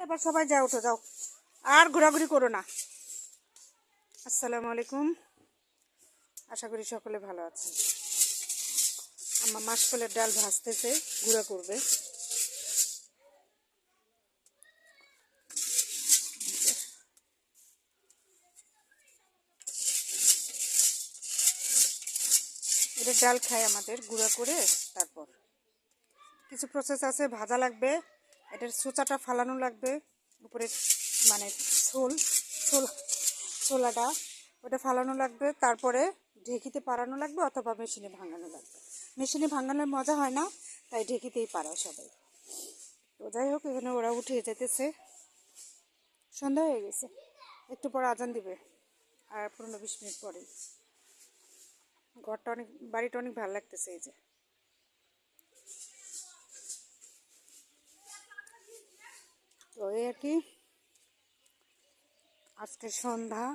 এবার সবাই যাও, উঠো যাও, আর ঘোরাঘুরি করো না। আসসালামু আলাইকুম, আশা করি সকলে ভালো আছেন। আমার মাসকলের ডাল ভাজতেছে, গুঁড়া করবে। এটা ডাল খায় আমাদের গুঁড়া করে। তারপর কিছু প্রসেস আছে, ভাজা লাগবে, এটার চোচাটা ফালানো লাগবে, উপরে মানে ছোলাটা ওটা ফালানো লাগবে, তারপরে ঢেকিতে পারানো লাগবে অথবা মেশিনে ভাঙানো লাগবে। মেশিনে ভাঙানোর মজা হয় না, তাই ঢেকিতেই পারায় সবাই। তো যাই হোক, এখানে ওরা উঠে যেতেছে, সন্ধ্যা হয়ে গেছে, একটু পরে আজান দিবে আর 15-20 মিনিট পরে। ঘরটা অনেক, বাড়িটা অনেক ভালো লাগতেছে। এই যে তো এই আর কি, আজকে সন্ধ্যা।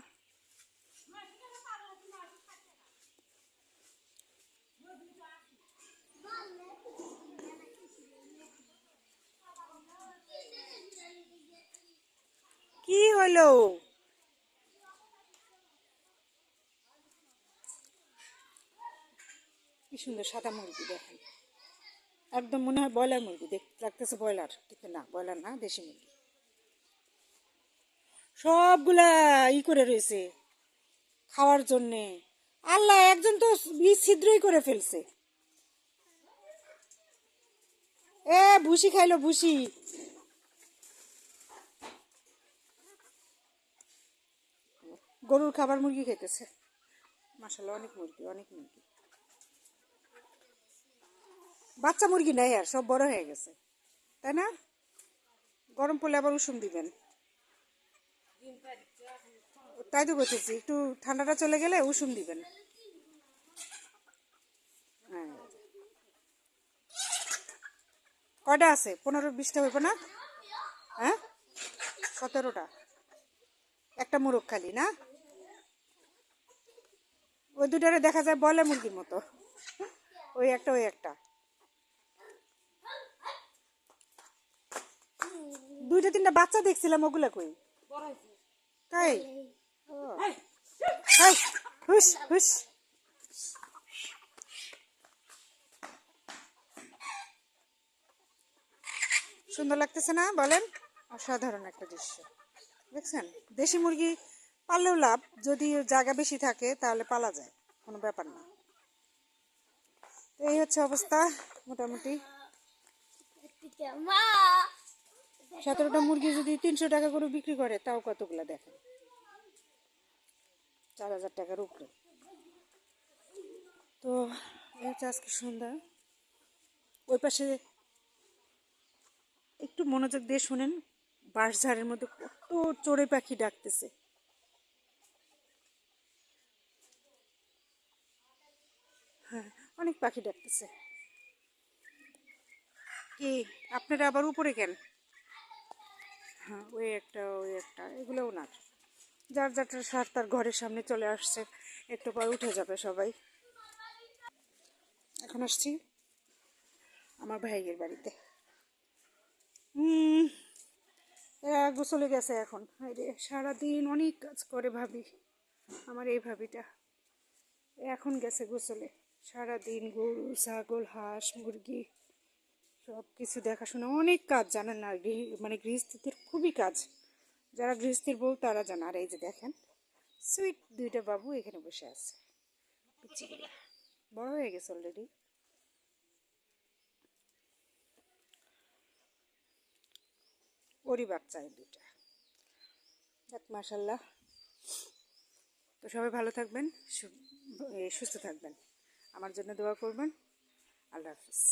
কি হলো? কি সুন্দর সাদা মুরগি দেখেন, একদম মনে হয় ব্রয়লার মুরগি, দেখতে লাগতেছে ব্রয়লার, কিন্তু না, ব্রয়লার না, দেশি মুরগি। সবগুলা করে রয়েছে খাওয়ার জন্যে। আল্লাহ, একজন তো ছিদ্রই করে ফেলছে। ভুসি খাইলো, ভুসি। গরুর খাবার মুরগি খেতেছে। মাশাআল্লাহ, অনেক মুরগি, অনেক মুরগি। বাচ্চা মুরগি নাই আর, সব বড় হয়ে গেছে, তাই না? গরম পড়লে আবার উষুম দিবেন, তাই তো বলতেছি, একটু ঠান্ডাটা চলে গেলে উষুম দিবেন। হ্যাঁ, কয়টা আছে? 15-20টা হইব না? হ্যাঁ, 17টা। একটা মোরগ খালি না? ওই দুটারে দেখা যায় ব্রয়লার মুরগির মতো, ওই একটা ওই একটা। 2-3টা বাচ্চা দেখছিলাম, ওগুলা কই? তাই? হুস হুস। সুন্দর লাগতেছে না বলেন? অসাধারণ একটা দৃশ্য, দেখছেন? দেশি মুরগি পাললেও লাভ, যদি জায়গা বেশি থাকে তাহলে পালা যায়, কোনো ব্যাপার না। তো এই হচ্ছে অবস্থা মোটামুটি। 17টা মুরগি যদি 300 টাকা করে বিক্রি করে, তাও কতগুলা দেখেন, 4000 টাকার উপরে। তো এই হচ্ছে আজকে সন্ধ্যা। ওই পাশে একটু মনোযোগ দিয়ে শুনেন, বাঁশঝাড়ের মধ্যে কত চড়ুই পাখি ডাকতেছে। হ্যাঁ, অনেক পাখি ডাকতেছে। কি আপনারা আবার উপরে কেন? হ্যাঁ, ওই একটা ওই একটা, এগুলোও না। যার যার সার তার ঘরের সামনে চলে আসছে, একটু পর উঠে যাবে সবাই। এখন আসছি আমার ভাইয়ের বাড়িতে। এরা গোসলে গেছে এখন। সারাদিন অনেক কাজ করে ভাবি, আমার এই ভাবিটা এখন গেছে গোসলে। সারাদিন গরু, ছাগল, হাঁস, মুরগি সব কিছু দেখাশোনা, অনেক কাজ, জানেন না? মানে গৃহস্থীদের খুবই কাজ, যারা গৃহস্থীর বউ তারা জানে। আর এই যে দেখেন, সুইট 2টা বাবু এখানে বসে আছে, পিচ্চিগুলা বড় হয়ে গেছে অলরেডি। ওরই বাচ্চা এই 2টা। যাক, মাশাল্লাহ। তো সবাই ভালো থাকবেন, সুস্থ থাকবেন, আমার জন্য দোয়া করবেন। আল্লাহ হাফিজ।